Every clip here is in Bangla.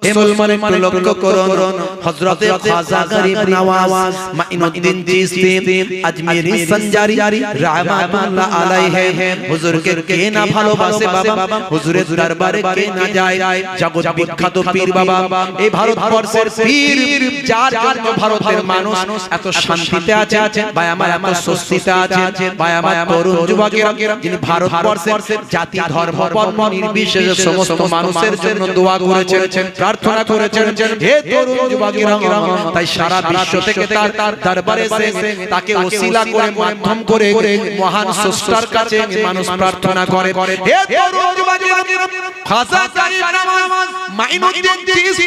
মুসলমান একটু লক্ষ্য করুন হযরতে খাজা গরিব নওয়াজ মাইনুদ্দিন চিশতি আজমিরি সঞ্জারি রাহমাতুল্লাহ আলাইহি হুজুরকে কে না ভালোবাসে বাবা হুজুরের দরবারে কে না যায় জগৎ বিখ্যাত পীর বাবা এই ভারতবর্ষের পীর যার জন্য ভারতের মানুষ এত শান্তিতে আছে ভাই আমার এত স্বস্তিতে আছে ভাই আমার তরুণ যুবকেরা যিনি ভারতবর্ষের জাতি ধর্ম বর্ণ নির্বিশেষে সমস্ত মানুষের জন্য দোয়া করেছেন প্রার্থনা করেছেন হে তরুণ যুবকেরা তাই সারা বিশ্ব থেকে তার দরবারে এসে তাকে ওসিলা করে মাধ্যম করে মহান স্রষ্টার কাছে মানুষ প্রার্থনা করে হে তরুণ যুবকেরা খাজা গরিব নওয়াজ মাইনুদ্দিন চিশতি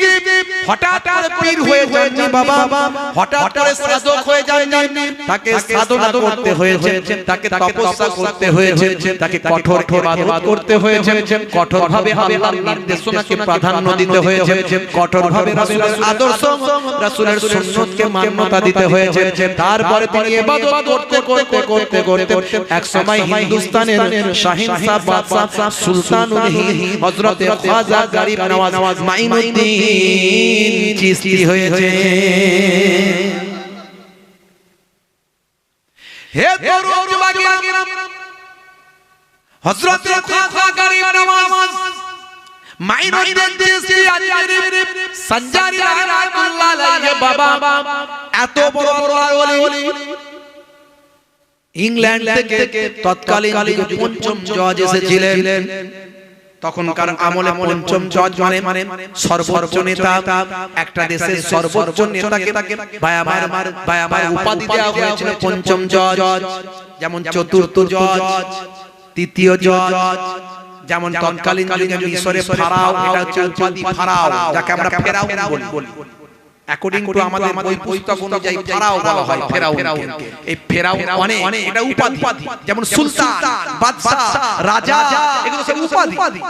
হঠাৎ করে পীর হয়ে যাননি বাবা হঠাৎ করে সাধক হয়ে যাননি তাকে সাধনা করতে হয়েছে তাকে তপস্যা করতে হয়েছে তাকে কঠোর ইবাদত করতে হয়েছে কঠোরভাবে আল্লাহর নির্দেশনাকে প্রাধান্য দিতে হয়েছে কঠোরভাবে রাসূলের আদর্শ রাসূলের সুন্নতকে মান্যতা দিতে হয়েছে তারপরে তিনি ইবাদত করতে করতে করতে করতে এক সময় হিন্দুস্তানের শাহিনশাহ বাদশা সুলতানুল হিন্দ হযরতে খাজা গরিব নওয়াজ মাইনুদ্দিন চিশতি হয়েছে হে তরুণ যুবকেরা হযরত খাজা গরিব নওয়াজ মাইনুদ্দিন চিশতি আজমিরি সঞ্জারি রাহমাতুল্লাহ আলাইহি বাবা এত বড় ওলি ইংল্যান্ড থেকে তৎকালীন পঞ্চম জজ এসেছিলেন তখনকার আমলে পঞ্চম জজ মানে সর্বোচ্চ নেতা একটা দেশের সর্বোচ্চ নেতাকে ভাই আমার উপাধি দেওয়া হয়েছিল পঞ্চম জজ যেমন চতুর্থ জজ তৃতীয় জজ যেমন তৎকালীন যুগে মিশরে ফারাও এটা হচ্ছে উপাধি ফারাও যাকে আমরা ফেরাউন বলি অ্যাকর্ডিং টু আমাদের বই পুস্তক অনুযায়ী ফারাও বলা হয় ফেরাউন এই ফেরাউন অনেক এটা উপাধি যেমন সুলতান বাদশা রাজা এগুলো সব উপাধি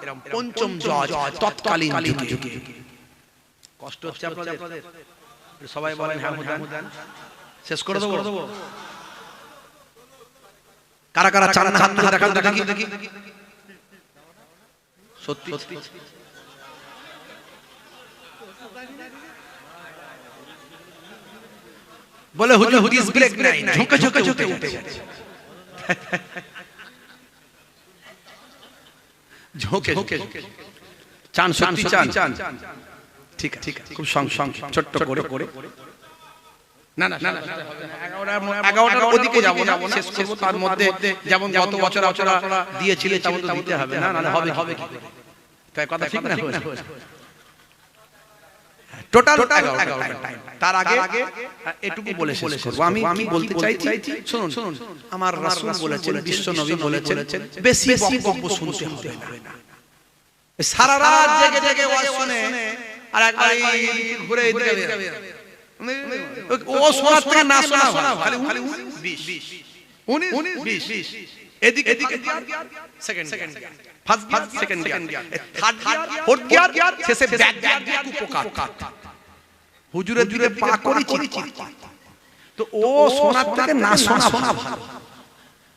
এরকম পঞ্চম জজ তৎকালীন যুগে কষ্ট হচ্ছে আপনাদের সবাই বলেন হ্যাঁ হুদান শেষ করে দেব কারা কারা চান না হাত তুলে দেখান দেখি সত্যি বলে হুজুর হুদিস ব্রেক নাই ঝুঁকে উঠে যাচ্ছে ঝুঁকে চান সত্যি চান ঠিক খুব সংসং ছোট্ট করে না 11টার ওদিকে যাব না শেষ করব তার মধ্যে যেমন গত বছর আপনারা দিয়েছিলেন তেমন তো দিতে হবে না হবে কি তাই কথা ঠিক না টোটাল 11টা টাইম তার আগে এটুকু বলে শেষ করব আমি কি বলতে চাইছি শুনুন আমার রাসূল বলেছেন বিশ্ব নবী বলেছেন বেশি বক্তব্য শুনতে হবে না সারা রাত জেগে ওয়াজ শুনে আর একবার ঘুরে দিতে ও শোনার থেকে না শোনা খালি 19 এদিকে second first gear second gear third gear fourth gear শেষে ব্যাক গিয়ার উপকার হুজুরে জুরে পা করি তো ও শোনার থেকে না শোনা ভালো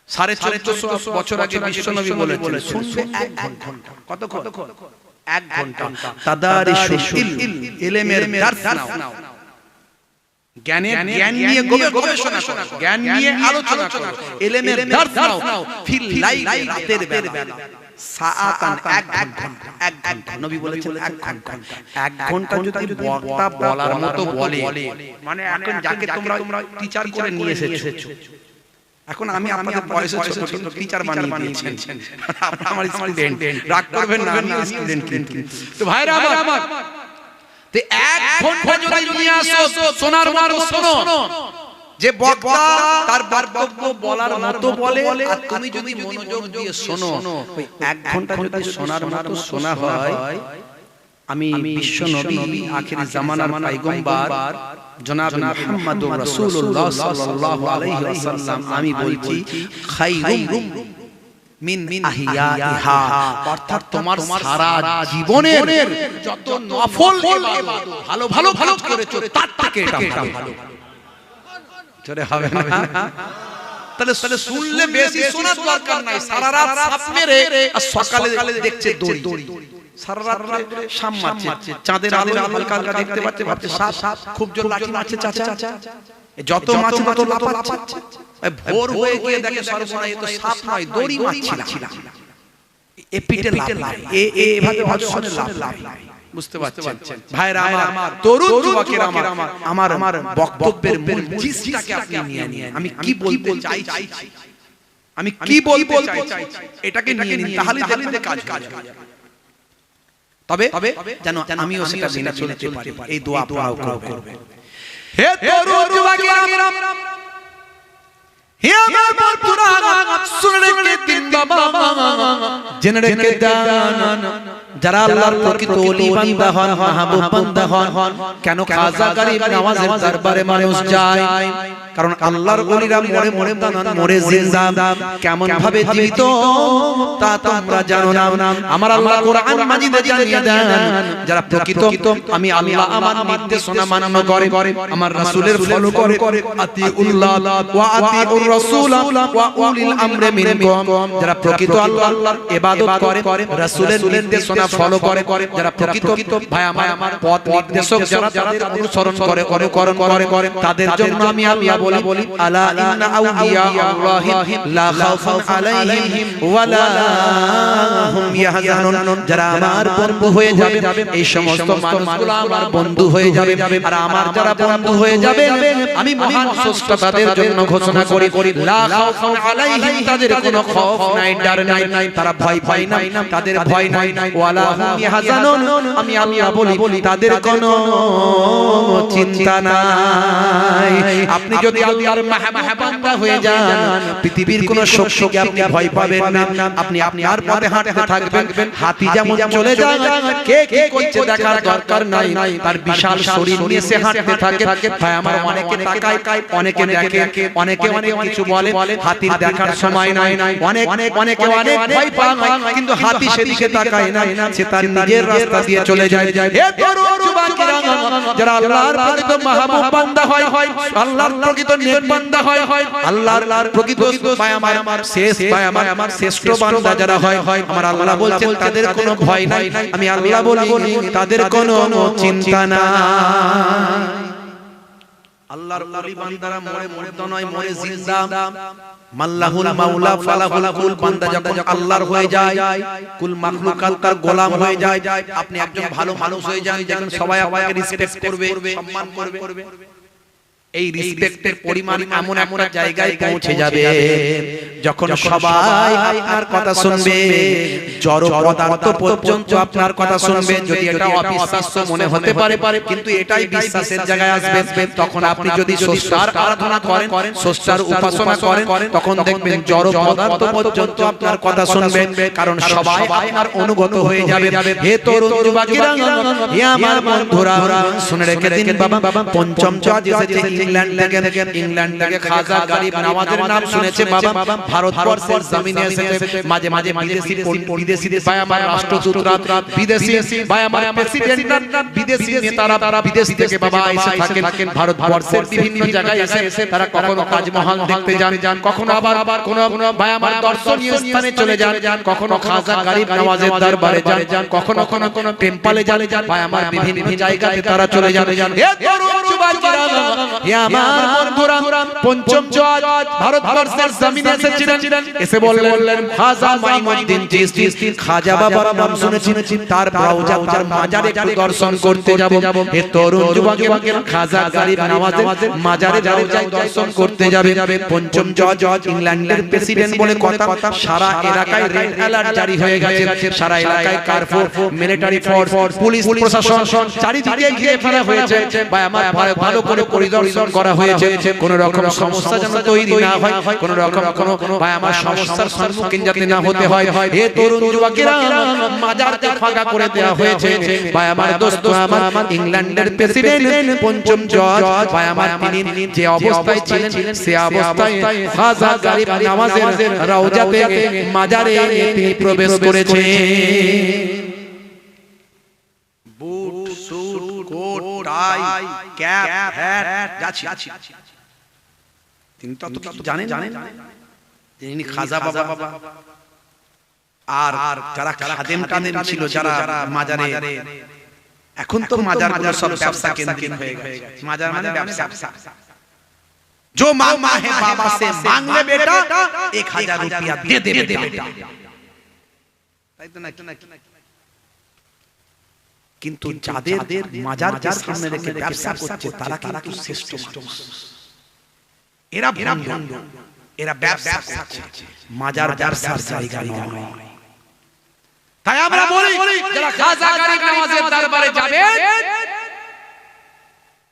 1450 বছর আগে বিশ্বনবী বলেছেন শুনবে 1 ঘন্টা কতক্ষণ 1 ঘন্টা তাদারিসুল ইলমের দার্স নাও জ্ঞান নিয়ে গবেষণা করো জ্ঞান নিয়ে আলোচনা করো ইলমের দার্স নাও ফিল লাইল রাতের বেলা সাআতান 1 ঘন্টা নবী বলেছেন 1 ঘন্টা যদি বক্তা বলার মতো বলে মানে এখন যাকে তোমরা টিচার করে নিয়ে এসেছো এখন আমি আপনাদের বয়সে ছোট টিচার বানিয়ে দিয়েছেন আপনারা আমার স্টুডেন্ট রাগ করবেন না আমি স্টুডেন্ট তো ভাইরা আমার তো 1 ঘন্টা যদি নিয়ে আসো শোনার মতো শোনো যে বক্তা তার বক্তব্য বলার মতো বলে আর তুমি যদি মনোযোগ দিয়ে শোনো ওই 1 ঘন্টা যদি শোনার মতো শোনা হয় আমি বিশ্ব নবী আখিরি জামানার পয়গম্বর জনাব মুহাম্মদুর রাসূলুল্লাহ সাল্লাল্লাহু আলাইহি ওয়াসাল্লাম আমি বলছি খায়রুম মিন আহিয়াইহা অর্থাৎ তোমার সারা জীবনের যত নফল ইবাদত ভালো করেছো তার থেকে এটা ভালো জোরে হবে না তাহলে শুনলে বেশি শোনার দরকার নাই সারা রাত সাপ মেরে আর সকালে দেখছে দড়ি সারা রাত শাম মারছে, চাঁদের আলো হালকা হালকা দেখতে পাচ্ছে, ভাবছে সাপ, খুব জোর লাঠি মারছে চাচা, যত মাছ তত লাফাচ্ছে। ভোর হয়ে গিয়ে দেখে সর্বনা এ তো সাপ নয়, দড়ি মারছিল। এ পিঠে লাভ, এভাবে অজসনে লাভ। বুঝতে পারছেন ভাইরা আমার, তরুণ যুবকেরা আমার, আমার বক্তব্যের মূল জিনিসটাকে আপনি নিয়ে নিন। আমি কি বলতে চাইছি, আমি কি বলতে চাইছি, এটাকে নিয়ে নিন, তাহলে দেখবেন কাজ হয়ে যাবে। তবে যেন আমিও সেটা মেনে চলতে পারি, এই দোয়া আপনারাও করবেন। হে তরুণ যুবকেরা, হে আমার বন্ধুরা, শুনে রেখে দিন বাবা, জেনে রেখে দেন, যারা আল্লাহর প্রকৃত ওলি বান্দা হন, মাহবুব বান্দা হন, কেন খাজা গরিব নওয়াজের দরবারে মানুষ যায়? কারণ আল্লাহর ওলিরা মরে মরে মরে জিন্দা, কেমন ভাবে জীবিত তা তোমরা জানো না। আমার আল্লাহ কোরআন মাজিদে জানিয়ে দেন, যারা প্রকৃত আমি আল্লাহ আমার নির্দেশনা মান্য করে, আমার রাসূলের ফলো করে, আতিউল্লাহ ওয়া আতিউর রাসূল ওয়া উলিল আমরি মিনকুম, যারা প্রকৃত আল্লাহর ইবাদত করে, রাসূলের নির্দেশনা ফলো করে, যারা প্রকৃত ভাই আমার পথ নির্দেশক যারা তাদের অনুসরণ করে, তাদের জন্য আমি আল্লাহ বলি, আলা ইন্না আউলিয়া আল্লাহি লা খাউফুন আলাইহিম ওয়া লা হুম ইয়াহজানুন, যারা আমার বন্ধু হয়ে যাবে, এই সমস্ত মানুষগুলো আমার বন্ধু হয়ে যাবে। আর আমার যারা বন্ধু হয়ে যাবে, আমি মহান শ্রেষ্ঠ তাদের জন্য ঘোষণা করি, লা খাউফুন আলাইহিম, তাদের কোনো খৌফ নাই, ডর নাই, তারা ভয় পায় না, তাদের ভয় নাই, ওয়া লা হুম ইয়াহজানুন, আমি আল্লাহ বলি তাদের কোনো চিন্তা নাই। আপনি যদি আল্লাহর মাহবুব বান্দা হয়ে যান, পৃথিবীর কোন শক্তিকে আপনি ভয় পাবেন না। আপনি আপনার পথে হাঁটতে থাকবেন, হাতি যেমন চলে যায়, কে কি করছে দেখার দরকার নাই, তার বিশাল শরীর নিয়ে সে হাঁটতে থাকে। ভাই আমার, অনেকে তাকায়, অনেকে দেখে, অনেকে অনেক কিছু বলে, হাতির দেখার সময় নাই, অনেকে অনেক ভয় পায়, কিন্তু হাতি সেদিকে তাকায় না, সে তার নিজের রাস্তা দিয়ে চলে যায়। হে তরুণ যুবকেরা, যারা আল্লাহর প্রকৃত মাহবুব বান্দা হয়, আল্লাহর প্রকৃত নেক বান্দা হয়, আল্লাহর প্রকৃত আমার শেষ আমার শ্রেষ্ঠ বান্দা যারা হয়, আমার আল্লাহ বলছেন তাদের কোনো ভয় নাই। আমি আল্লাহ বলি তাদের কোনো চিন্তা নাই। আল্লাহর ওলি বান্দারা মরে মরতে নয়, মরে জিন্দা। মাল্লাহুল মাওলা ফালাহুল কুল, বান্দা যখন আল্লাহর হয়ে যায়, কুল মাখলুকাত তার গোলাম হয়ে যায়। আপনি একজন ভালো মানুষ হয়ে যান, যখন সবাই আপনাকে রেসপেক্ট করবে, সম্মান করবে, এই রেসপেক্টের পরিমাণ এমন একটা জায়গায় পৌঁছে যাবে যখন সবাই আপনার কথা শুনবে, জড় পদার্থ পর্যন্ত আপনার কথা শুনবে। যদি এটা অবিশ্বাস্য মনে হতে পারে, কিন্তু এটাই বিশ্বাসের জায়গায় আসবে। তখন আপনি যদি স্রষ্টার আরাধনা করেন, স্রষ্টার উপাসনা করেন, তখন দেখবেন জড় পদার্থ পর্যন্ত আপনার কথা শুনবে, কারণ সবাই আপনার অনুগত হয়ে যাবে। হে তরুণ যুবকেরা, হে আমার বন্ধুরা, শুনে রেখে দিন বাবা, পঞ্চম চাঁদ এসেছে ইংল্যান্ড থেকে। খাজা গরিব নওয়াজের নাম শুনেছে বাবা, ভারতবর্ষের জমিনে এসেছে। মাঝে মাঝে বিদেশি ভাই আমার রাষ্ট্রদূতরা, বিদেশি ভাই আমার প্রেসিডেন্টরা, বিদেশি নেতারা বিদেশ থেকে বাবা এসে থাকেন ভারতবর্ষের বিভিন্ন জায়গায় এসে তারা কখনো তাজমহল দেখতে যান, কখনো আবার কোনো ভাই আমার দর্শনীয় স্থানে চলে যান, কখনো খাজা গরিব নওয়াজের দরবারে যান, কখনো কোনো টেম্পলে যান, ভাই আমার বিভিন্ন জায়গাতে তারা চলে যান। হে তরুণ যুবকেরা, হে আমার বন্ধুরা, পঞ্চম চাঁদ ভারতবর্ষের জমিনে এসেছিলেন। এসে বললেন খাজা মাইনুদ্দিন চিশতি, খাজা বাবার নাম শুনেছি, তার রওজা, তার মাজারে একটু দর্শন করতে যাব। হে তরুণ যুবকেরা, খাজা গরিব নওয়াজের মাজারে রওজায় দর্শন করতে যাবে। পঞ্চম চাঁদ ইংল্যান্ডের প্রেসিডেন্ট বলে কথা, সারা এলাকায় রেড অ্যালার্ট জারি হয়ে গেছে, সারা এলাকায় কারফিউ, মিলিটারি ফোর্স, পুলিশ প্রশাসন চারিদিকে ঘিরে ফেলা হয়েছে। ভাই আমার ভালো করে পরিদর্শন করা হয়েছে, কোন রকম সমস্যা যেন তৈরি না হয়, কোন রকম কোনো ভাই আমার সমস্যার সম্মুখীন যাতে না হতে হয়। হে তরুণ যুবকেরা, মাজারকে ফাঁকা করে দেওয়া হয়েছে। ভাই আমার দোস্ত, আমার ইংল্যান্ডের প্রেসিডেন্ট পঞ্চম জর্জ, ভাই আমার তিনি যে অবস্থায় ছিলেন, সে অবস্থায় খাজা গরিব নওয়াজের রওজাতে, মাজারে তিনি প্রবেশ করেছেন। বুট, স্যুট, কোট, টাই, ক্যাপ, হ্যাট, যাচ্ছি। তিনি তো জানেন তিনি খাজা বাবা। আর যারা খাদেম টাদেম ছিল যারা মাজারে, এখন তো মাজারগুলো সব ব্যবসা কেন্দ্রিক হয়ে গেছে। মাজার মানে ব্যবসা। जो मांगा है बाबा से मांग ले बेटा, 1000 रुपया दे दे बेटा, তাই তো নাকি? কিন্তু যাদের মাজারকে সামনে রেখে ব্যবসা করছে তারা কিন্তু শ্রেষ্ঠ মানুষ। এরা ভণ্ড, এরা ব্যবসা করছে, মাজার ব্যবসার জায়গা নয়। তাই আমরা বলি যারা খাজা গরিব নওয়াজের দরবারে যাবে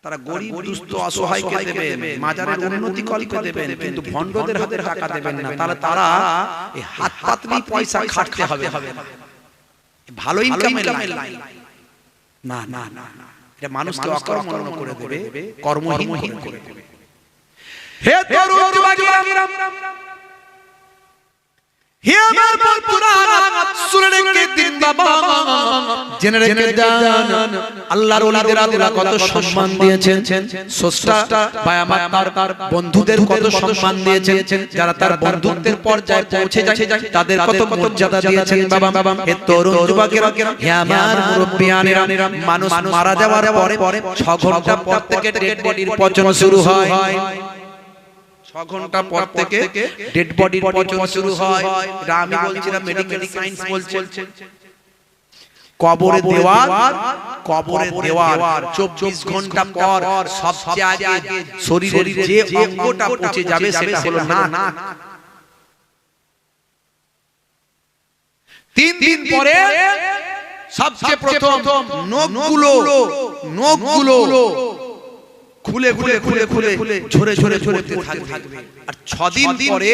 তারা গরিব দুস্থ অসহায়কে দেবেন, মাজারের উন্নতি কল্পে দেবেন, কিন্তু ভণ্ডদের হাতে টাকা দেবেন না। তাহলে তারা এই হাত পাতলি পয়সা খাটতে হবে, ভালো ইনকামের লাইন না না না, এটা মানুষকে অকর্মণ্য করে দেবে, কর্মহীন করে দেবে। হে তরুণ যুবকেরা, হে আমার বন্ধুরা, শুনে রেখে দিন বাবা, জেনে রেখে যান আল্লাহর ওলিদের আল্লাহ কত সম্মান দিয়েছেন, স্রষ্টা ভাই আমার তার বন্ধুদের কত সম্মান দিয়েছেন, যারা তার বন্ধুত্বের পর্যায়ে পৌঁছে যায় তাদের কত মর্যাদা দিয়েছেন বাবা। হে তরুণ যুবকেরা, হে আমার মুরব্বিয়ানেরা, মানুষ মারা যাওয়ার পরে 6 ঘন্টা পর থেকে ডেড বডির পচন শুরু হয়। 6 ঘন্টা পর থেকে ডেড বডির পচন শুরু হয়। এটা আমি বলছিলাম, মেডিকেল সায়েন্স বলছে। কবরে দেওয়ার 24 ঘন্টা পর সবচেয়ে আগে শরীরের যে অঙ্গটা পচে যাবে সেটা হলো নাক। 3 দিন পরে সবচেয়ে প্রথম নখগুলো খুলে ঝরে পড়তে থাকবে। আর 6 দিন পরে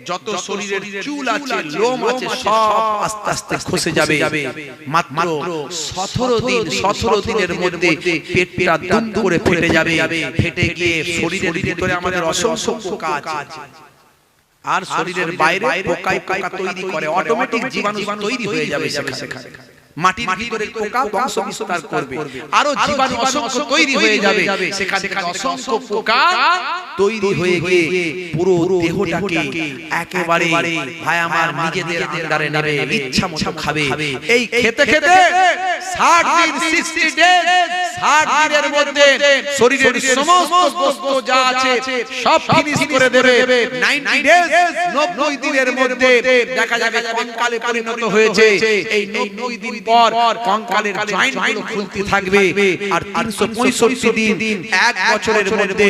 যত শরীরের চুল আছে, লোম আছে, সব আস্তে আস্তে খসে যাবে। মাত্র 17 দিনের মধ্যে পেটটা দুম করে ফেটে যাবে। ফেটে গিয়ে শরীরের ভিতরে আমাদের অসংখ্য পোকা আছে, আর শরীরের বাইরে পোকায় পোকা তৈরি করে, অটোমেটিক জীবাণু তৈরি হয়ে যাবে সেখানে। মাটির ভিতরে পোকা বংশ বিস্তার করবে, আরো জীবাণু অসংখ্য তৈরি হয়ে যাবে। সেখান থেকে অসংখ্য পোকা তৈরি হয়ে গিয়ে পুরো দেহটাকে একেবারে ভাই আমার নিজেদের আন্ডারে নেবে, ইচ্ছা মতো খাবে। এই খেতে 60 দিন 60 ডেজ, 60 দিনের মধ্যে শরীরের সমস্ত বস্তু যা আছে সব ফিনিশ করে দেবে। 90 ডেজ, 90 দিনের মধ্যে দেখা যাবে কঙ্কালে পরিণত হয়েছে। এই 90 দিন পর কঙ্কালের জয়েন্ট গুলো খুলতে থাকবে। আর 365 দিন, 1 বছরের মধ্যে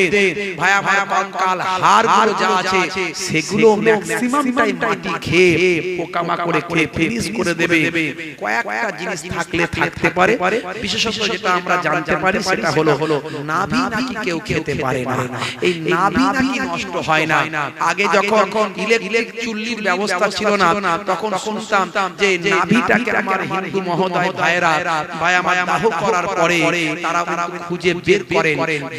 ভায়া কঙ্কাল হাড়গুলো যা আছে সেগুলো ম্যাক্সিমাম টাইম মাটি খেয়ে পোকামাকড়ে খেয়ে ফিনিশ করে দেবে। কয়েকটা জিনিস থাকতে পারে, বিশেষত যেটা আমরা জানতে পারি সেটা হলো নাভি নাকি কেউ খেতে পারে না। এই নাভি নাকি নষ্ট হয় না। আগে যখন ইলেকট্রিক চুল্লির ব্যবস্থা ছিল না, তখন শুনতাম যে নাভিটাকে আমার হিন্দু মহোদয় ভাইরা আমার দাহ করার পরে তারা খুঁজে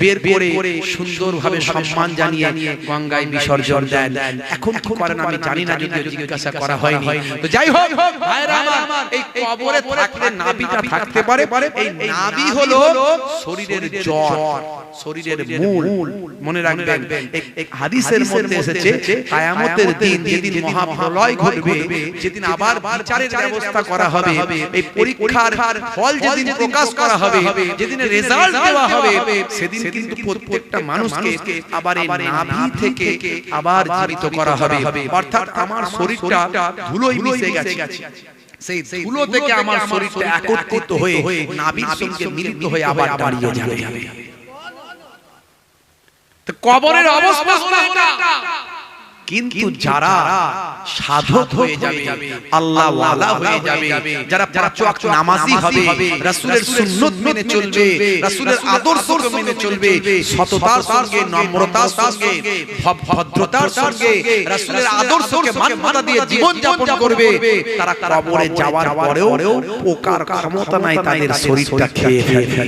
বের করে সুন্দরভাবে সম্মান জানিয়ে গঙ্গায় বিসর্জন দেন। এখন কি করেন আমি জানি না, যদি জিজ্ঞাসা করা হয়নি। তো যাই হোক ভাইরা আমার, এই কবরে থাকলে নাভিটা থাকতে পারে। এই নাভি হলো শরীরের জড়, শরীরের মূল। মনে রাখবেন, এক হাদিসের মধ্যে এসেছে কিয়ামতের দিন যেদিন মহাপ্রলয় ঘটবে, যেদিন আবার বিচারের ব্যবস্থা করা হবে, এই পরীক্ষার ফল যেদিন প্রকাশ করা হবে, যেদিন রেজাল্ট দেওয়া হবে, সেদিন কিন্তু প্রত্যেকটা মানুষকে আবার এই নাভি থেকে আবার জীবিত করা হবে। অর্থাৎ আমার শরীরটা ধুলোয় মিশে গেছে, সেই ধুলো থেকে আমার শরীরটা একত্রিত হয়ে নাভির সঙ্গে মিলিত হয়ে আবার দাঁড়িয়ে যাবে। তো কবরের অবস্থা হলো এটা। কিন্তু যারা সাধক হয়ে যাবে, আল্লাহ ওয়ালা হয়ে যাবে, যারা 5 ওয়াক্ত নামাজি হবে, রাসূলের সুন্নাত মেনে চলবে, রাসূলের আদর্শকে মেনে চলবে, সততার সঙ্গে, নম্রতার সঙ্গে, ভদ্রতার সঙ্গে রাসূলের আদর্শকে মান্যতা দিয়ে জীবন যাপন করবে, তারা কবরে যাওয়ার পরেও পোকার ক্ষমতা নাই তাদের শরীরটা খেয়ে ফেলবে।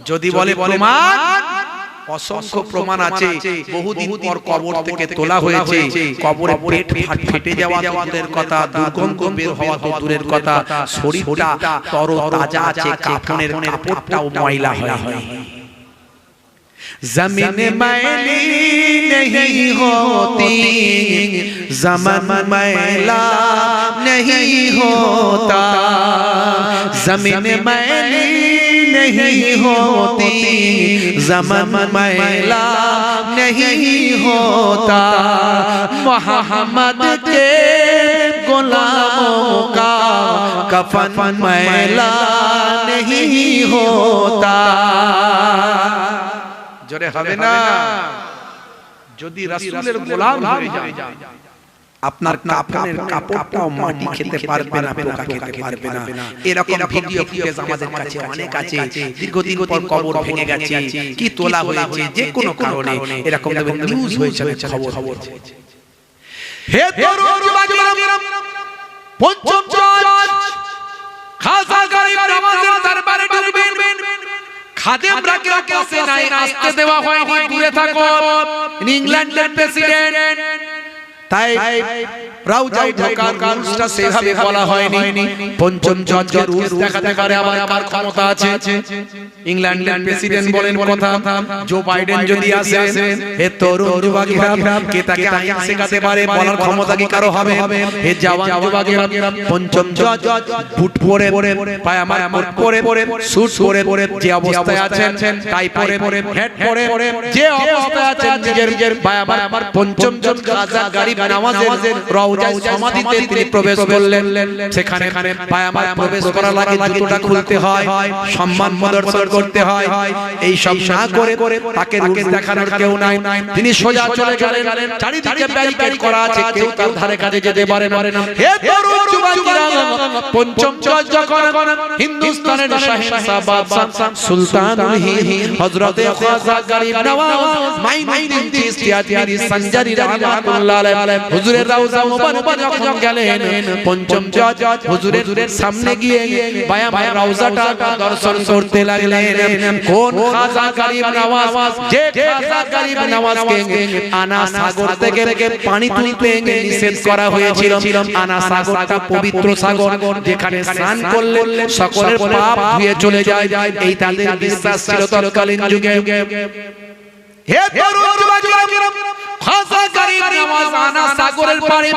যদি বলে প্রমাণ, অসংখ্য প্রমাণ আছে। বহুদিন পর কবর থেকে তোলা হয়েছে, কবরে পেট ফেটে যাওয়া দূরের কথা, দুর্গন্ধ বের হওয়া তো দূরের কথা, শরীরটা তরতাজা আছে, কাফনের কাপড়টাও ময়লা হয়। जमीन मैली नहीं होती, ज़मान मैला नहीं होता, जमीन मैली नहीं होती, ज़मान मैला नहीं होता, मोहम्मद के गुलामों का कफन मैला नहीं होता। জোরে হবে না? যদি রাসূলের গোলাম হয়ে যায় আপনার কাফনের কাপড়টাও মাটি খেতে পারবে না, পোকা খেতে পারবে না। এরকম ভিডিও ফুটেজ আমাদের কাছে অনেক আছে। দীর্ঘদিন পর কবর ভেঙে গেছে, কি তোলা হয়েছে, যে কোনো কারণে এরকম নিউজ হয়েছে, খবর হয়েছে। হে তরুণ যুবকেরা, পঞ্চম চাঁদ খাজা গরিব নওয়াজের দরবারে ঢুকবেন। খাদেমরা কেউ কাছে নাই, আসতে দেওয়া হয়নি, দূরে থাকো। ইংল্যান্ডের প্রেসিডেন্ট, তাই রাউজায় ঢোকার রুলসটা সেভাবে বলা হয়নি। পঞ্চম জজের রুলস দেখাতে পারে আবার কার ক্ষমতা আছে। ইংল্যান্ডের প্রেসিডেন্ট বলেন কথা, জো বাইডেন যদি আসে, হে তরুণ যুবকেরা, কে তাকে আইন শেখাতে পারে বলার ক্ষমতা কি কারো হবে? হে জওয়ান যুবকেরা, পঞ্চম জজ বুট পরে পায়জামা পরে স্যুট পরে যে অবস্থায় আছেন, টাই পরে হ্যাট পরে যে অবস্থায় আছেন, নিজের পায়জামা, পঞ্চম জজ খাজা গরিব নওয়াজের রওজায় সমাধিতে তিনি প্রবেশ করলেন। সেখানে পায়জামা প্রবেশ করার আগে জুতোটা খুলতে হয়, সম্মান প্রদর্শন করতে হয়। এই সব না করে তাকে রুলস দেখানোর কেউ নাই। তিনি সোজা চলে গেলেন, চারিদিকে ব্যারিকেড করা আছে, কেউ তার ধারে কাছে যেতে পারে না। হে তরুণ যুবকেরা, পঞ্চম জজ যখন হিন্দুস্তানের শাহেনশাহ বাদশাহ সুলতানুল হিন্দ হযরতে খাজা গরিব নওয়াজ মাইনুদ্দিন চিশতি আজমিরি সঞ্জারি রাহমাতুল্লাহ আলাইহি হুজুরের রওজা মুবারকে যখন গেলেন, পঞ্চম জজ হুজুরের সামনে গিয়ে পায়জামা রওজাটা দর্শন করতে লাগলেন। কোন খাজা গরিব নওয়াজ, যে খাজা গরিব নওয়াজকে আনা সাগর থেকে পানি তুলতে নিষেধ করা হয়েছিল। আনা সাগরটা পবিত্র সাগর, যেখানে স্নান করলে সকলের পাপ ধুয়ে চলে যায়, এই তাদের বিশ্বাস ছিল তৎকালীন যুগে। হে তরুণ যুবকেরা, খাজা গরিব নওয়াজ আনা সাগরের পাড়ে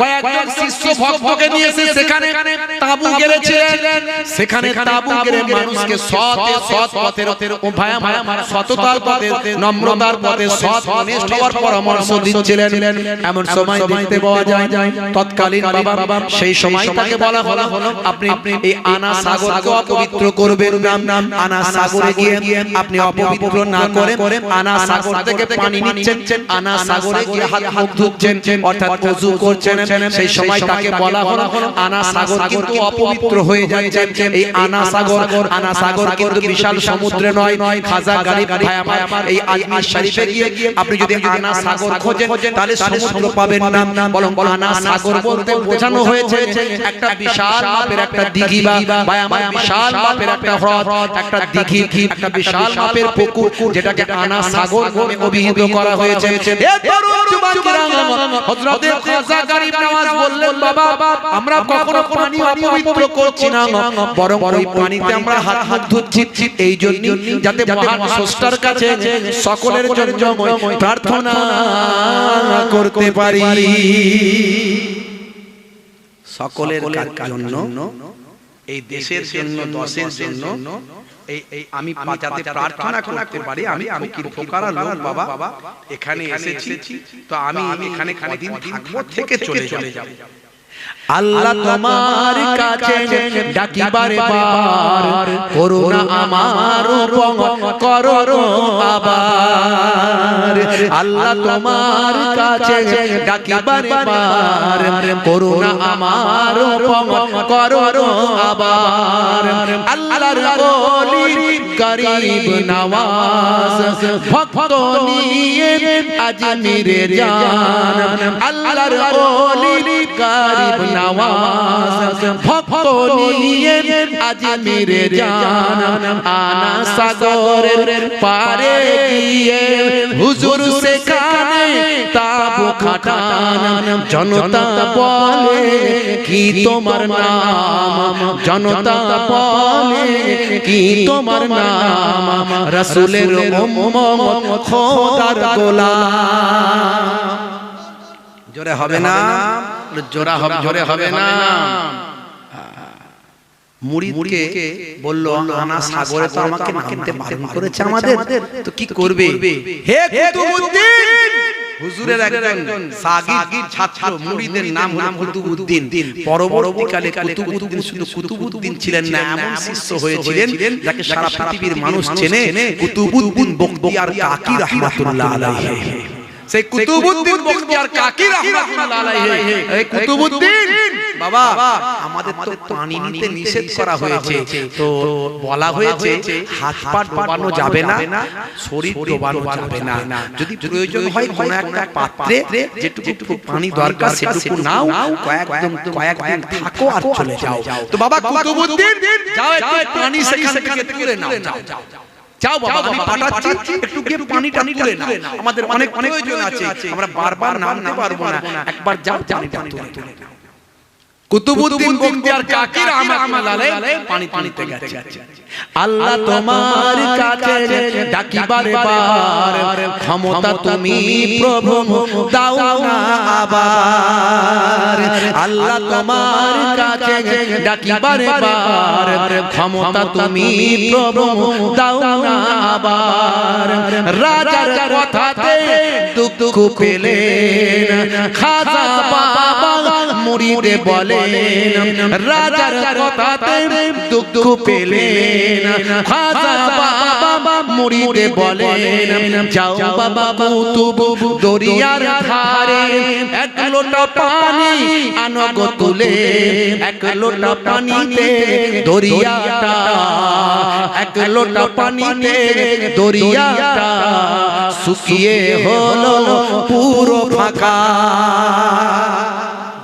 কয়েকজন শিষ্য ভক্তকে নিয়ে এসে সেখানে তাবু গেড়েছিলেন। সেখানে তাবু গেড়ে মানুষকে সৎ পথের সততার পথে, নম্রতার পথে, সৎ নিষ্ঠ হওয়ার পরামর্শ দিচ্ছিলেন। এমন সময় দেখতে পাওয়া যায় তৎকালীন বাবা, সেই সময় তাকে বলা হলো, আপনি এই আনা সাগরকে অপবিত্র করবেন না। আনা সাগরে গিয়ে আপনি অপবিত্র না করে আনা সাগর থেকে পানি নিচ্ছেন, আনা সাগরে গিয়ে হাত মুখ ধুচ্ছেন, অর্থাৎ ওযু করছেন। সেই সময় তাকে বলা হলো, আনা সাগর কিন্তু অপবিত্র হয়ে যাচ্ছে। এই আনা সাগর কিন্তু বিশাল সমুদ্রে নয়। খাজা গরিব ভাই আমার, এই আজমির শরীফে গিয়ে আপনি যদি আনা সাগর খোঁজেন তাহলে সমুদ্র পাবেন না, বরং আনা সাগর বলতে বোঝানো হয়েছে একটা বিশাল মাপের একটা দিঘি, বা আমার বিশাল মাপের একটা হ্রদ, একটা দিঘি, একটা বিশাল মাপের পুকুর, যেটাকে আনা সাগর নামে অভিহিত করা হয়েছে। হযরতে খাজা গরিব নওয়াজ বললেন, বাবা, আমরা কখনো পানি অপবিত্র করছি না, বরং ওই পানিতে আমরা হাত হাত ধুচ্ছি, এই জন্য যাতে মহান স্রষ্টার কাছে সকলের জন্য প্রার্থনা করতে পারি। সকলের জন্য, এই দেশের জন্য, দশের জন্য, এই আমি যাতে প্রার্থনা করতে পারি। আমি ফোকারা লোক বাবা, এখানে এসেছি, তো আমি এখানে কদিন থাকবো, থেকে চলে যাব। আল্লাহ তোমার কাছে ডাকি বারে বার, করুণা আমার উপর করো আবার। আল্লাহ তোমার কাছে ডাকি বারে বার, করুণা আমার উপর করো আবার। আল্লাহর ওলি গরিব নওয়াজ ভক্ত নিয়ে আজমিরে যান। আল্লাহর ওলি গরিব নওয়াজ ভক্ত নিয়ে আজমিরে যান। আনা সাগরের পারে গিয়ে হুজুর সেখানে তাবু খাট টান জনতা বলে কি তোমার নাম জনতা বলে কি তোমার নাম রাসূলের উম্মত খোদার গোলাম জোরে হবে না জোরে হবে না মুরিদকে বলল আনা সাগরে তো আমাকে নামতে বারণ করেছে আমাদের তো কি করবে হে কুতুবউদ্দিন হুজুরের একজন সাগীর ছাত্র মুরিদের নাম কুতুবউদ্দিন পরবর্তীকালে কুতুবউদ্দিন শুধু কুতুবউদ্দিন ছিলেন না এমন শিষ্য হয়েছিলেন যাকে সারা পৃথিবীর মানুষ চেনে কুতুবউদ্দিন বখতিয়ার কাকি রাহমাতুল্লাহ আলাইহি সেই কুতুবউদ্দিন বখতিয়ার কাকি রাহমাতুল্লাহ আলাইহি এই কুতুবউদ্দিন বাবা আমাদের তো পানি নিতে নিষেধ করা হয়েছে তো বলা হয়েছে হাত পা ডোবানো যাবে না শরীর ডোবানো যাবে না যদি প্রয়োজন হয় কোন একটা পাত্রে যেটুকু পানি দরকার সেটুকু নাও কয়েকদিন থাকো আর চলে যাও তো বাবা কুতুবউদ্দিন যাও একটু পানি সেখান থেকে তুলে নাও যাও বাবা আমি পাঠাচ্ছি একটু গিয়ে পানিটা তুলে নাও আমাদের অনেক প্রয়োজন আছে আমরা বারবার নামতে পারবো না একবার যাও পানিটা তুলে নাও কুতুবউদ্দিন বখতিয়ার কাকি রাহমাতুল্লাহ আলাইহি পানি পানিতে গেছে আল্লাহ তোমার কাছে ডাকি বারবার ক্ষমতা তুমি প্রভু দাও না আবার আল্লাহ তোমার কাছে ডাকি বারবার ক্ষমতা তুমি প্রভু দাও না আবার রাজার কথাতে দুঃখ পেলেন খাজা বাবা মুরিদে বলেন রাজার কথাতে দুঃখ পেলেন খাজা বাবা মুরিদে বলেন যাও বাবা কুতুব দরিয়ার ধারে এক লোটা পানি আনো গো তুলে এক লোটা পানিতে দরিয়াটা এক লোটা পানিতে দরিয়াটা শুকিয়ে হলো পুরো ফাঁকা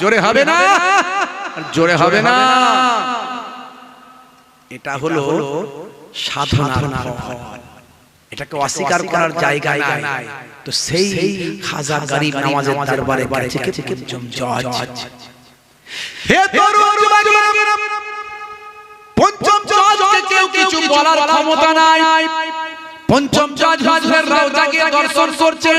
জোরে হবে না জোরে হবে না এটা হলো সাধনার ফল এটাকে অস্বীকার করার জায়গা নাই তো সেই খাজা গরিব নওয়াজের দরবারে গেছে কে জজ হে তরুণ যুবকেরা পঞ্চম জজকে কেউ কিছু বলার ক্ষমতা নাই পঞ্চম জজ হুজুরের রওজা গিয়ে দর্শন করছে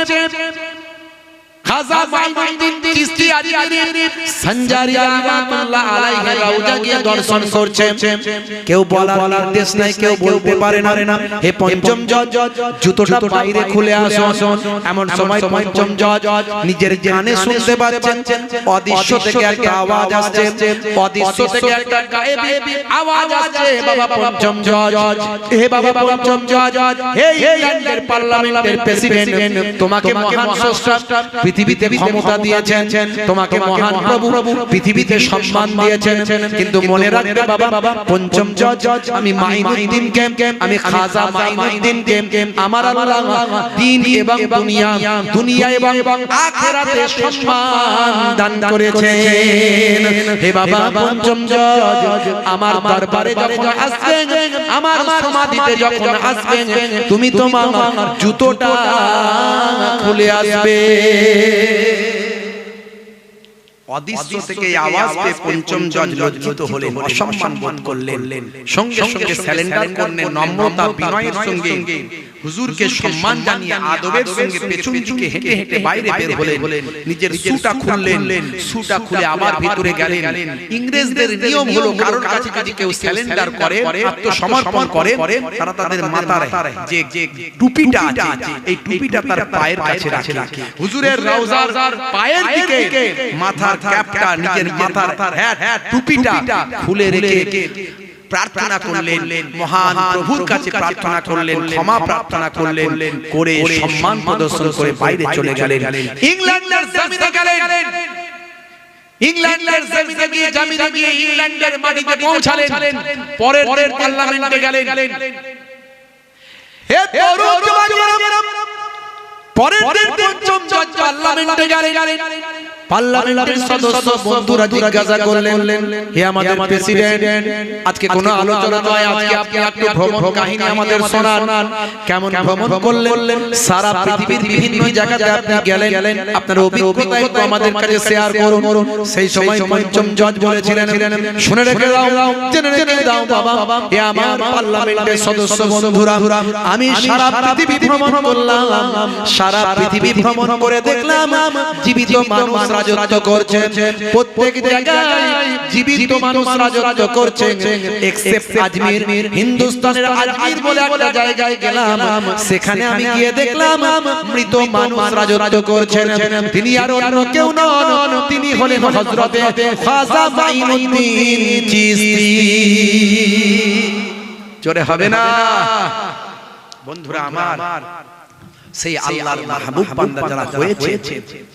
খাজা মাইনুদ্দিন চিশতি আজমিরি সঞ্জারি রাহমাতুল্লাহ আলাইহি রওজা গিয়ে দর্শন করছে কেউ বলার নির্দেশ নাই কেউ বলতে পারে না হে পঞ্চম জজ জুতোটা বাইরে খুলে আসো এমন সময় পঞ্চম জজ নিজের কানে শুনতে পাচ্ছেন অদৃশ্য থেকে একটা আওয়াজ আসছে অদৃশ্য থেকে একটা গায়েবী আওয়াজ আসছে বাবা পঞ্চম জজ হে বাবা পঞ্চম জজ হে ইংল্যান্ডের পার্লামেন্টের প্রেসিডেন্ট তোমাকে মহান স্রষ্টা পৃথিবীতে ক্ষমতা দিয়েছেন তোমাকে মহান প্রভু পৃথিবীতে সম্মান দিয়েছেন কিন্তু মনে রাখবে বাবা পঞ্চম জজ আমি মাইনুদ্দিনকে আমি খাজা মাইনুদ্দিনকে আমার আল্লাহ দ্বীন এবং দুনিয়া এবং আখিরাতে সম্মান দান করেছেন হে বাবা পঞ্চম জজ আমার দরবারে যখন আসবেন আমার সমাধিতে যখন আসবেন তুমি তোমার জুতোটা খুলে আসবে অদৃশ্য থেকে আওয়াজ পেয়ে পঞ্চম জজ লজ্জিত হলেন অসম্মান বোধ করলেন সঙ্গে সঙ্গে স্যালেন্ডার করলেন নম্রতা বিনয়ের সঙ্গে হুজুরকে সম্মান জানিয়ে আদবের সঙ্গে পেছন দিকে হেঁটে হেঁটে বাইরে বের হলেন নিজের সুটা খুললেন সুটা খুলে আবার ভিতরে গেলেন ইংরেজদের নিয়ম হলো কারোর কাছে যদি কেউ স্যালেন্ডার করে আত্মসমর্পণ করে তারা তাদের মাথার যে টুপিটা আছে এই টুপিটা তার পায়ের কাছে রাখে হুজুরের রওজার পায়ের দিকে মাথার ক্যাপটা নিজের মাথার হ্যাট টুপিটা খুলে রেখে প্রার্থনা করলেন মহান প্রভুর কাছে প্রার্থনা করলেন ক্ষমা প্রার্থনা করলেন করে সম্মান প্রদর্শন করে বাইরে চলে গেলেন ইংল্যান্ডের জমিনে গেলেন ইংল্যান্ডের জমিনে গিয়ে ইংল্যান্ডের মাটিতে পৌঁছালেন পরের পার্লামেন্টে গেলেন হে তরুণ যুবকেরা পরের দিন পঞ্চম জজ পার্লামেন্টে গেলেন পার্লামেন্টের সদস্য বন্ধুরা জিজ্ঞাসা করলেন, হে আমাদের প্রেসিডেন্ট, আজকে কোনো আলোচনা নয়, আজকে আপনি একটু ভ্রমণ কাহিনী আমাদের শোনান। কেমন ভ্রমণ করলেন, সারা পৃথিবীর বিভিন্ন জায়গাতে আপনি গেলেন, আপনার অভিজ্ঞতা একটু আমাদের কাছে শেয়ার করুন। সেই সময় পঞ্চম জজ বলেছিলেন, শুনে রেখে দাও, জেনে রেখে দাও বাবা, হে আমার পার্লামেন্টের সদস্য বন্ধুরা, আমি সারা পৃথিবী ভ্রমণ করলাম, সারা পৃথিবী ভ্রমণ করে দেখলাম জীবিত মানুষ রাজত্ব করছে, প্রত্যেক জায়গায় জীবিত মানুষ রাজত্ব করছে, এক্সেপ্ট আজমির। হিন্দুস্তানের আজমির বলে একটা জায়গায় গেলাম, সেখানে আমি গিয়ে দেখলাম মৃত মানুষ রাজত্ব করছেন। তিনি আর অন্য কেউ নন, তিনি হলেন হযরতে খাজা মাইনুদ্দিন চিশতি। জোরে হবে না বন্ধুরা আমার? সেই আল্লাহর মাহবুব বান্দা যারা হয়েছে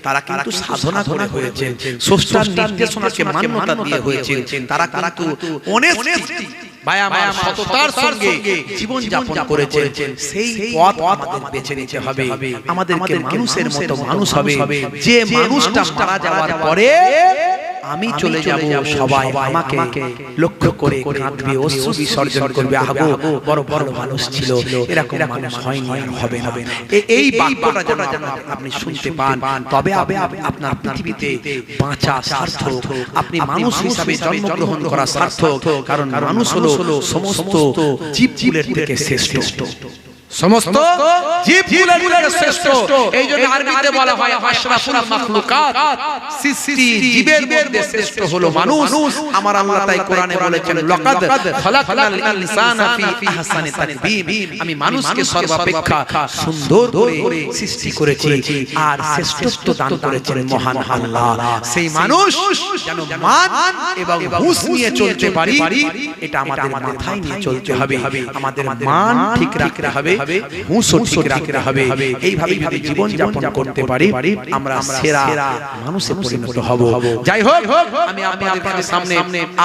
তারা কিন্তু সাধনা করে হয়েছে, স্রষ্টার নির্দেশনাকে মান্যতা দিয়ে হয়েছে, তারা কিন্তু অনেস্টি ভাই আমার সততার সঙ্গে জীবন যাপন করেছে। সেই পথ আমাদের বেছে নিতে হবে, আমাদেরকে মানুষের মতো মানুষ হবে, যে মানুষটা মারা যাওয়ার পরে আমি চলে যাব, সবাই আমাকে লক্ষ্য করে কাঁদবে, অশ্রু বিসর্জন করবে, আহগো বড় বড় মানুষ ছিল, এরকম মানুষ হয়নি আর হবে না। এই বাক্যটা যেন আপনি শুনতে পান, তবে আপনার পৃথিবীতে বাঁচা সার্থক, আপনি মানুষ হিসাবে জন্মগ্রহণ করা সার্থক। কারণ মানুষ হলো সমস্ত জীবকুলের থেকে শ্রেষ্ঠ, সমস্ত জীবকুলের থেকে শ্রেষ্ঠ। এইজন্য আরবিতে বলা হয় আশরাফুল মাখলুকাত, সৃষ্টি জীবের মধ্যে শ্রেষ্ঠ হলো মানুষ। আমার আল্লাহ তাই কোরআনে বলেছেন, লাকাদ খালাকনাল ইনসানা ফি আহসানি তাকবীম, আমি মানুষকে সর্বাপেক্ষা সুন্দর করে সৃষ্টি করেছি আর শ্রেষ্ঠত্ব দান করেছেন মহান আল্লাহ। সেই মানুষ যেন মান এবং হুঁশ নিয়ে চলতে পারি, এটা আমাদের মাথায় নিয়ে চলতে হবে। আমাদের মান ঠিক রাখতে হবে, হুঁশও ঠিক রাখতে হবে, এইভাবে যদি জীবন যাপন করতে পারি আমরা সেরা মানুষে পরিণত হব। যাই হোক, আমি আপনাদের সামনে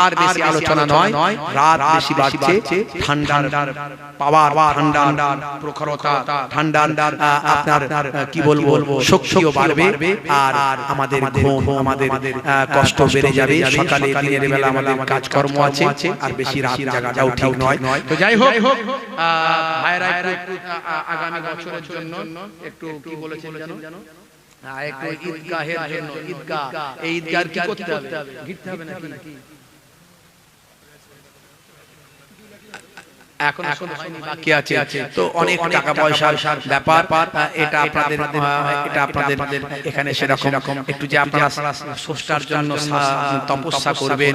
আর বেশি আলোচনা নয়, রাত বেশি বাড়ছে, ঠান্ডার পাওয়ার, ঠান্ডার প্রখরতা, ঠান্ডার আপনার কি বলবো শক্তিও বাড়বে, আর আমাদের ঘুম, আমাদের কষ্ট বেড়ে যাবে। সকালে দিনের বেলা আমাদের কাজকর্ম আছে, আর বেশি রাত জাগাটাও ঠিক নয়। তো যাই হোক, ভাইরা আগামী বছরের জন্য একটু কি বলেছেন জানো, একটু ঈদগাহের জন্য, ঈদগাহ, এই ঈদগাহ কি করতে হবে? ঘিরতে হবে নাকি? এখন বাকি আছে, তো অনেক টাকা পয়সার ব্যাপার, এটা আপনাদের এখানে সেরকম একটু যে আপনারা স্রষ্টার জন্য তপস্যা করবেন,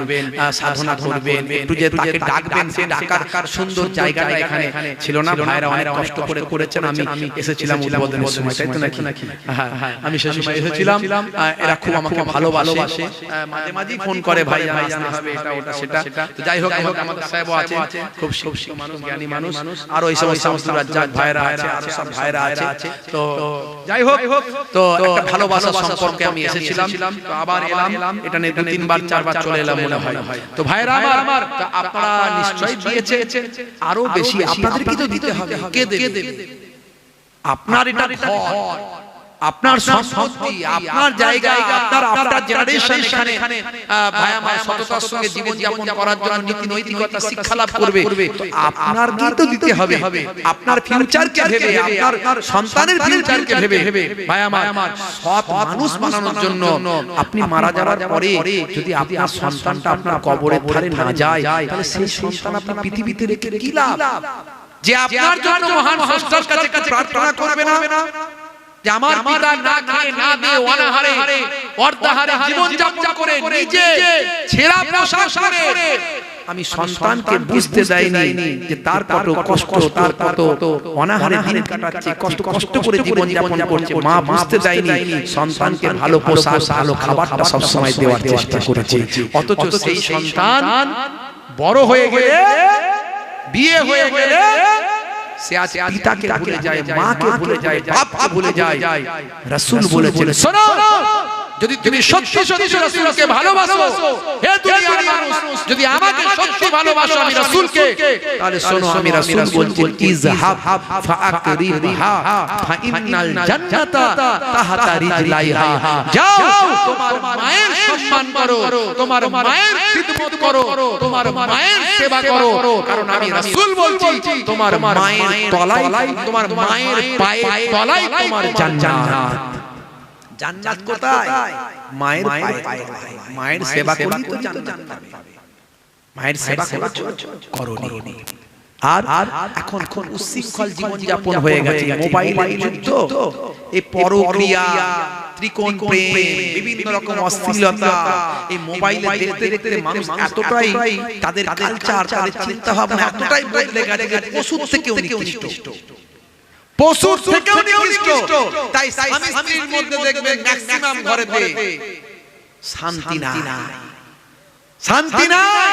সাধনা করবেন, একটু যে তাকে ডাকবেন, সে ডাকার সুন্দর জায়গাটা এখানে ছিল না। ভাইরা অনেক কষ্ট করে করেছেন, আমি এসেছিলাম উদ্বোধনের সময়, তাই তো নাকি? হ্যাঁ, আমি সেই সময় এসেছিলাম। এরা খুব আমাকে ভালোবাসে, মাঝে মাঝেই ফোন করে, ভাই জানা হবে এটা ওটা সেটা। তো যাই হোক, আমাদের সাহেব আছে, খুব শিক্ষিত মানুষ, জ্ঞানী মানুষ, আর ওই সমস্ত রাজ্জাক ভাইরা আছে, আর সব ভাইরা আছে। তো যাই হোক, তো একটা ভালোবাসা সম্পর্কে আমি এসেছিলাম, তো আবার এলাম, এটা নিয়ে 2-3 4 চলে এলাম মনে হয়। তো ভাইরা আমার, আপনারা নিশ্চয়ই দিয়েছে, আরো বেশি আপনাদেরকে তো দিতে হবে। কে দেবে? আপনার এটা ঘর, আপনার সম্পত্তি, আপনার জায়গা, আপনার জেনারেশন এখানে ভাই আমার সততার সঙ্গে জীবন যাপন করার জন্য নীতি নৈতিকতা শিক্ষা লাভ করবে। আপনার কিন্তু দিতে হবে, আপনার ফিউচারকে ভেবে, আপনার সন্তানের ফিউচারকে ভেবে ভাই আমার সৎ মানুষ বানানোর জন্য আপনি মারা যাওয়ার পরে যদি আপনার সন্তানটা আপনার কবরের ধারে না যায়, তাহলে সেই সন্তান আপনি পৃথিবীতে রেখে কি লাভ? যে আপনার জন্য মহান স্রষ্টার কাছে প্রার্থনা করবে না, যে আমার পিতা না খেয়ে না দিয়ে অনাহারে অর্ধাহারে জীবন যাপন করে, নিজে ছেঁড়া পোশাক পরে আমি সন্তানকে বুঝতে দেয়নি যে তার কত কষ্ট, তার কত অনাহারে দিন কাটাচ্ছে, কষ্ট করে জীবন যাপন করছে, মা বুঝতে দেয়নি। সন্তানকে ভালো পোশাক, ভালো খাবারটা সব সময় দেওয়ার চেষ্টা করেছে, অথচ সেই সন্তান বড় হয়ে গেলে, বিয়ে হয়ে গেলে সে আজ পিতাকে ভুলে যায়, মাকে ভুলে যায়, বাপকে ভুলে যায়। রাসূল বলেছেন, শোনো, যদি তুমি সত্যি সত্যি রাসূলকে ভালোবাসো, হে দুনিয়ার মানুষ, যদি আমাকে সত্যি ভালোবাসো আমি রাসূলকে, তাহলে শোনো আমি রাসূল বলছি ইযহাব ফাআকরিমহা ফাইন্নাল জান্নাতা তাহতা রিজলাইহা। যাও তোমার মায়ের সম্মান করো, তোমার মায়ের খিদমত করো, তোমার মায়ের সেবা করো, কারণ আমি রাসূল বলছি তোমার মায়ের তলায়, তোমার মায়ের পায়ের তলায় তোমার জান্নাত। জান্নাত কোথায়? মায়ের পায়ে। মায়ের সেবা করলে তো জান্নাত পাবে। মায়ের সেবা করনি। আর এখন উচ্ছৃঙ্খল জীবন যাপন হয়ে গেছে, মোবাইলের যুদ্ধ, এই পরক্রিয়া, ত্রিকোণ প্রেম, বিভিন্ন রকম অশ্লীলতা, এই মোবাইলে দেখতে দেখতে মানুষ এতটাই তাদের কালচার, তাদের চিন্তা ভাবনা এতটাই বদলে গেছে যে পশুর থেকেও নিকৃষ্ট। পশুর থেকেও নিকৃষ্ট। তাই স্বামী স্ত্রীর মধ্যে দেখবেন ম্যাক্সিমাম ঘরেতে শান্তি নাই, শান্তি নাই।